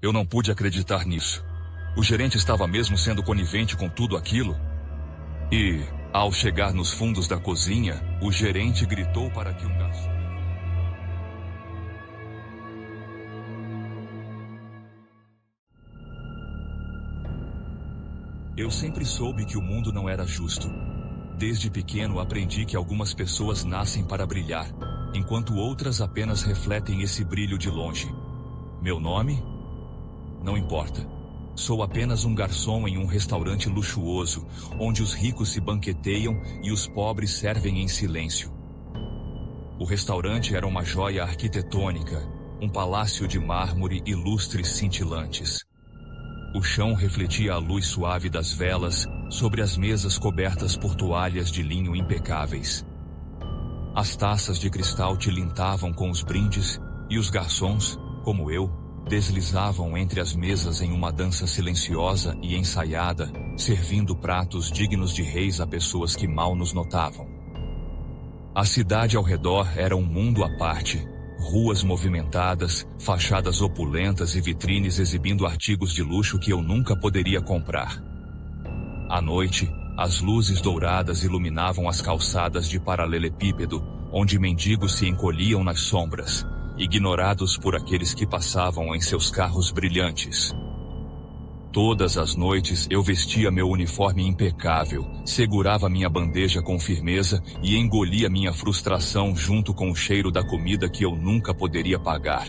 Eu não pude acreditar nisso. O gerente estava mesmo sendo conivente com tudo aquilo? E, ao chegar nos fundos da cozinha, o gerente gritou para que um garçom... Eu sempre soube que o mundo não era justo. Desde pequeno aprendi que algumas pessoas nascem para brilhar, enquanto outras apenas refletem esse brilho de longe. Meu nome? Não importa. Sou apenas um garçom em um restaurante luxuoso, onde os ricos se banqueteiam e os pobres servem em silêncio. O restaurante era uma joia arquitetônica, um palácio de mármore e lustres cintilantes. O chão refletia a luz suave das velas sobre as mesas cobertas por toalhas de linho impecáveis. As taças de cristal tilintavam com os brindes e os garçons, como eu, deslizavam entre as mesas em uma dança silenciosa e ensaiada, servindo pratos dignos de reis a pessoas que mal nos notavam. A cidade ao redor era um mundo à parte. Ruas movimentadas, fachadas opulentas e vitrines exibindo artigos de luxo que eu nunca poderia comprar. À noite, as luzes douradas iluminavam as calçadas de paralelepípedo, onde mendigos se encolhiam nas sombras, ignorados por aqueles que passavam em seus carros brilhantes. Todas as noites eu vestia meu uniforme impecável, segurava minha bandeja com firmeza e engolia minha frustração junto com o cheiro da comida que eu nunca poderia pagar.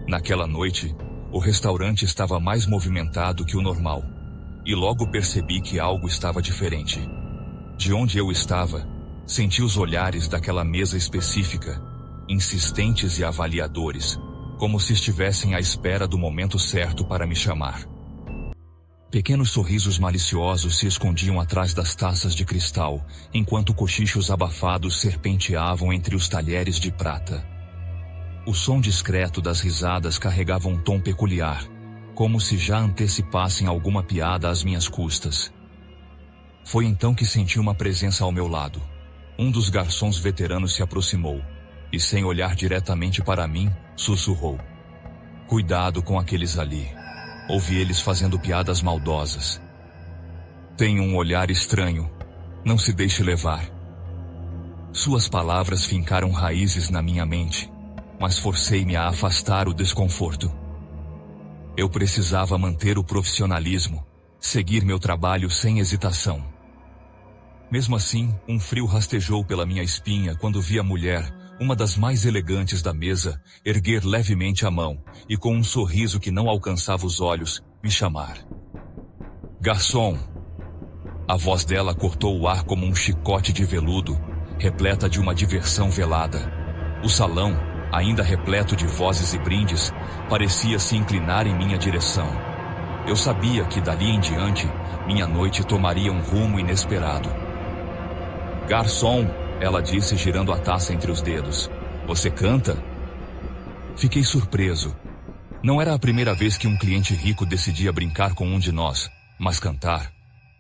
Naquela noite, o restaurante estava mais movimentado que o normal, e logo percebi que algo estava diferente. De onde eu estava, senti os olhares daquela mesa específica, insistentes e avaliadores, como se estivessem à espera do momento certo para me chamar. Pequenos sorrisos maliciosos se escondiam atrás das taças de cristal, enquanto cochichos abafados serpenteavam entre os talheres de prata. O som discreto das risadas carregava um tom peculiar, como se já antecipassem alguma piada às minhas custas. Foi então que senti uma presença ao meu lado. Um dos garçons veteranos se aproximou, e sem olhar diretamente para mim, sussurrou: "Cuidado com aqueles ali. Ouvi eles fazendo piadas maldosas. Tem um olhar estranho. Não se deixe levar." Suas palavras fincaram raízes na minha mente, mas forcei-me a afastar o desconforto. Eu precisava manter o profissionalismo, seguir meu trabalho sem hesitação. Mesmo assim, um frio rastejou pela minha espinha quando vi a mulher, uma das mais elegantes da mesa, erguer levemente a mão e, com um sorriso que não alcançava os olhos, me chamar. "Garçom!" A voz dela cortou o ar como um chicote de veludo, repleta de uma diversão velada. O salão, ainda repleto de vozes e brindes, parecia se inclinar em minha direção. Eu sabia que dali em diante, minha noite tomaria um rumo inesperado. "Garçom!" ela disse, girando a taça entre os dedos. "Você canta?" Fiquei surpreso. Não era a primeira vez que um cliente rico decidia brincar com um de nós, mas cantar?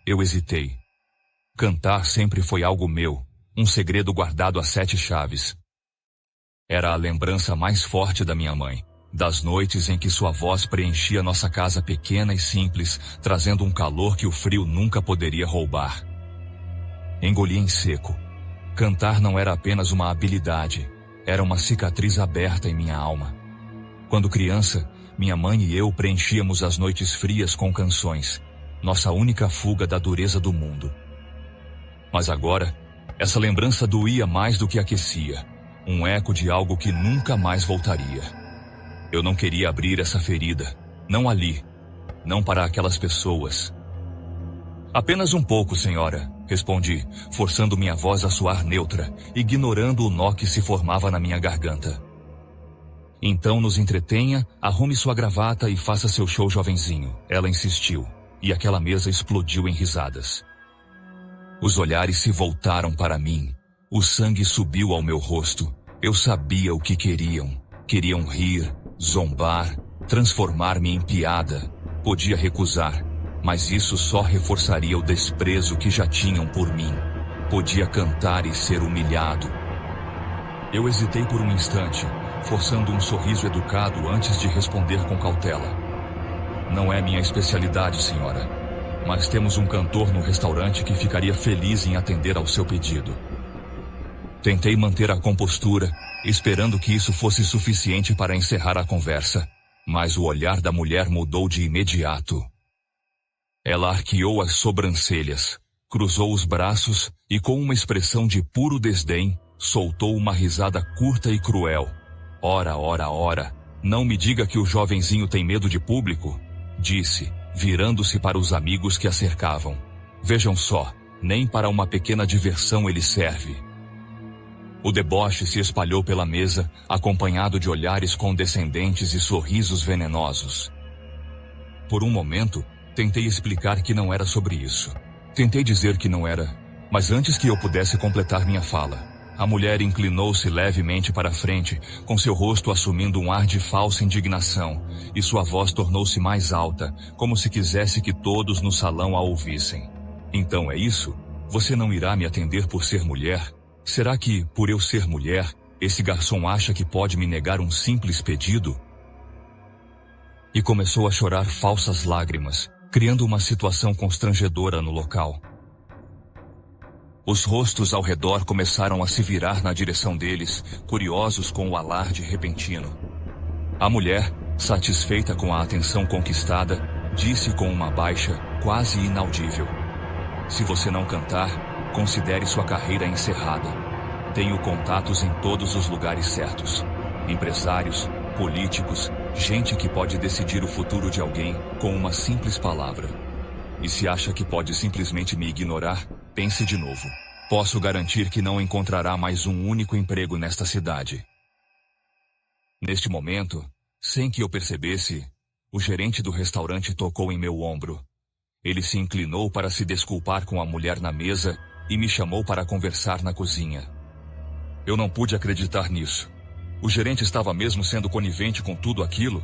Eu hesitei. Cantar sempre foi algo meu, um segredo guardado a 7 chaves. Era a lembrança mais forte da minha mãe, das noites em que sua voz preenchia nossa casa pequena e simples, trazendo um calor que o frio nunca poderia roubar. Engoli em seco. Cantar não era apenas uma habilidade, era uma cicatriz aberta em minha alma. Quando criança, minha mãe e eu preenchíamos as noites frias com canções, nossa única fuga da dureza do mundo. Mas agora, essa lembrança doía mais do que aquecia, um eco de algo que nunca mais voltaria. Eu não queria abrir essa ferida, não ali, não para aquelas pessoas. "Apenas um pouco, senhora", respondi, forçando minha voz a soar neutra, ignorando o nó que se formava na minha garganta. "Então nos entretenha, arrume sua gravata e faça seu show, jovenzinho", ela insistiu, e aquela mesa explodiu em risadas. Os olhares se voltaram para mim, o sangue subiu ao meu rosto. Eu sabia o que queriam. Queriam rir, zombar, transformar-me em piada. Podia recusar, mas isso só reforçaria o desprezo que já tinham por mim. Podia cantar e ser humilhado. Eu hesitei por um instante, forçando um sorriso educado antes de responder com cautela. Não é minha especialidade, senhora, mas temos um cantor no restaurante que ficaria feliz em atender ao seu pedido. Tentei manter a compostura, esperando que isso fosse suficiente para encerrar a conversa, mas o olhar da mulher mudou de imediato. Ela arqueou as sobrancelhas, cruzou os braços e, com uma expressão de puro desdém, soltou uma risada curta e cruel. Ora, ora, ora, não me diga que o jovenzinho tem medo de público, disse, virando-se para os amigos que a cercavam. Vejam só, nem para uma pequena diversão ele serve. O deboche se espalhou pela mesa, acompanhado de olhares condescendentes e sorrisos venenosos. Por um momento, tentei explicar que não era sobre isso. Tentei dizer que não era, mas antes que eu pudesse completar minha fala, a mulher inclinou-se levemente para a frente, com seu rosto assumindo um ar de falsa indignação, e sua voz tornou-se mais alta, como se quisesse que todos no salão a ouvissem. Então é isso? Você não irá me atender por ser mulher? Será que, por eu ser mulher, esse garçom acha que pode me negar um simples pedido? E começou a chorar falsas lágrimas, criando uma situação constrangedora no local. Os rostos ao redor começaram a se virar na direção deles, curiosos com o alarde repentino. A mulher, satisfeita com a atenção conquistada, disse com uma baixa, quase inaudível: "Se você não cantar, considere sua carreira encerrada. Tenho contatos em todos os lugares certos. Empresários, políticos, gente que pode decidir o futuro de alguém com uma simples palavra. E se acha que pode simplesmente me ignorar, pense de novo. Posso garantir que não encontrará mais um único emprego nesta cidade." Neste momento, sem que eu percebesse, o gerente do restaurante tocou em meu ombro. Ele se inclinou para se desculpar com a mulher na mesa e me chamou para conversar na cozinha. Eu não pude acreditar nisso. O gerente estava mesmo sendo conivente com tudo aquilo?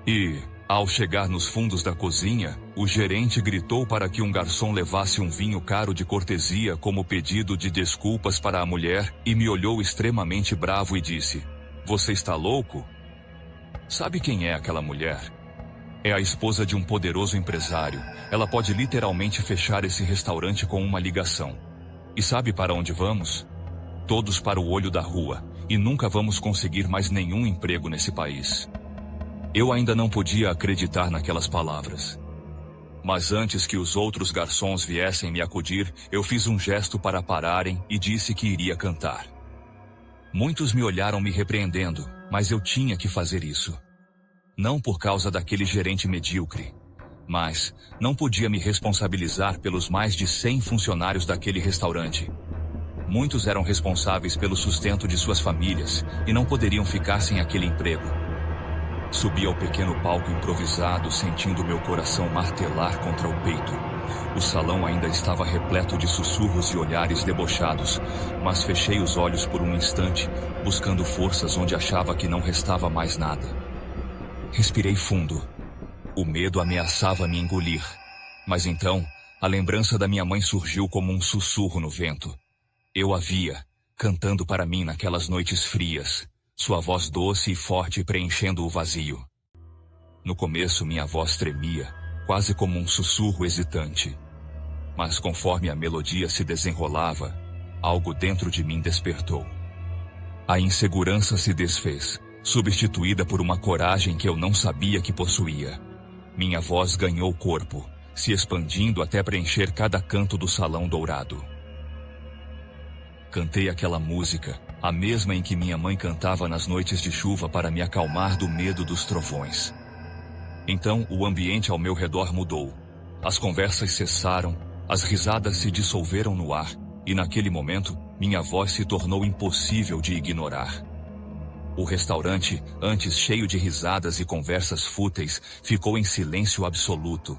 E, ao chegar nos fundos da cozinha, o gerente gritou para que um garçom levasse um vinho caro de cortesia como pedido de desculpas para a mulher e me olhou extremamente bravo e disse: "Você está louco? Sabe quem é aquela mulher? É a esposa de um poderoso empresário. Ela pode literalmente fechar esse restaurante com uma ligação. E sabe para onde vamos? Todos para o olho da rua, e nunca vamos conseguir mais nenhum emprego nesse país." Eu ainda não podia acreditar naquelas palavras. Mas antes que os outros garçons viessem me acudir, eu fiz um gesto para pararem e disse que iria cantar. Muitos me olharam me repreendendo, mas eu tinha que fazer isso. Não por causa daquele gerente medíocre, mas não podia me responsabilizar pelos mais de 100 funcionários daquele restaurante. Muitos eram responsáveis pelo sustento de suas famílias e não poderiam ficar sem aquele emprego. Subi ao pequeno palco improvisado, sentindo meu coração martelar contra o peito. O salão ainda estava repleto de sussurros e olhares debochados, mas fechei os olhos por um instante, buscando forças onde achava que não restava mais nada. Respirei fundo. O medo ameaçava me engolir. Mas então, a lembrança da minha mãe surgiu como um sussurro no vento. Eu a via, cantando para mim naquelas noites frias, sua voz doce e forte preenchendo o vazio. No começo minha voz tremia, quase como um sussurro hesitante. Mas conforme a melodia se desenrolava, algo dentro de mim despertou. A insegurança se desfez, substituída por uma coragem que eu não sabia que possuía. Minha voz ganhou corpo, se expandindo até preencher cada canto do salão dourado. Cantei aquela música, a mesma em que minha mãe cantava nas noites de chuva para me acalmar do medo dos trovões. Então o ambiente ao meu redor mudou. As conversas cessaram, as risadas se dissolveram no ar, e naquele momento, minha voz se tornou impossível de ignorar. O restaurante, antes cheio de risadas e conversas fúteis, ficou em silêncio absoluto.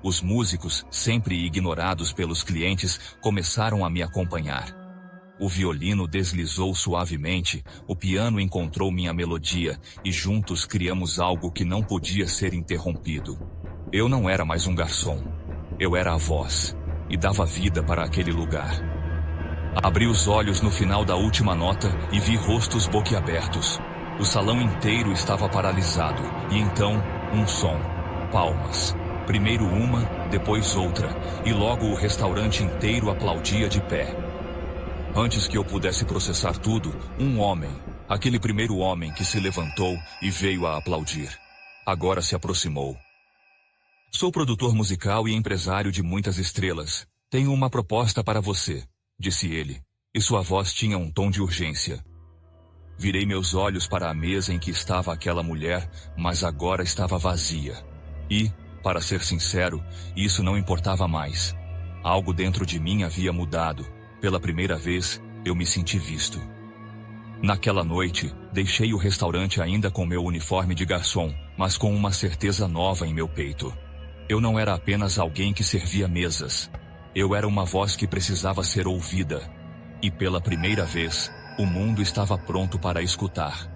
Os músicos, sempre ignorados pelos clientes, começaram a me acompanhar. O violino deslizou suavemente, o piano encontrou minha melodia, e juntos criamos algo que não podia ser interrompido. Eu não era mais um garçom. Eu era a voz, e dava vida para aquele lugar. Abri os olhos no final da última nota e vi rostos boquiabertos. O salão inteiro estava paralisado, e então, um som. Palmas. Primeiro uma, depois outra, e logo o restaurante inteiro aplaudia de pé. Antes que eu pudesse processar tudo, um homem, aquele primeiro homem que se levantou e veio a aplaudir, agora se aproximou. Sou produtor musical e empresário de muitas estrelas. Tenho uma proposta para você, disse ele, e sua voz tinha um tom de urgência. Virei meus olhos para a mesa em que estava aquela mulher, mas agora estava vazia. E, para ser sincero, isso não importava mais. Algo dentro de mim havia mudado. Pela primeira vez, eu me senti visto. Naquela noite, deixei o restaurante ainda com meu uniforme de garçom, mas com uma certeza nova em meu peito. Eu não era apenas alguém que servia mesas. Eu era uma voz que precisava ser ouvida. E pela primeira vez, o mundo estava pronto para escutar.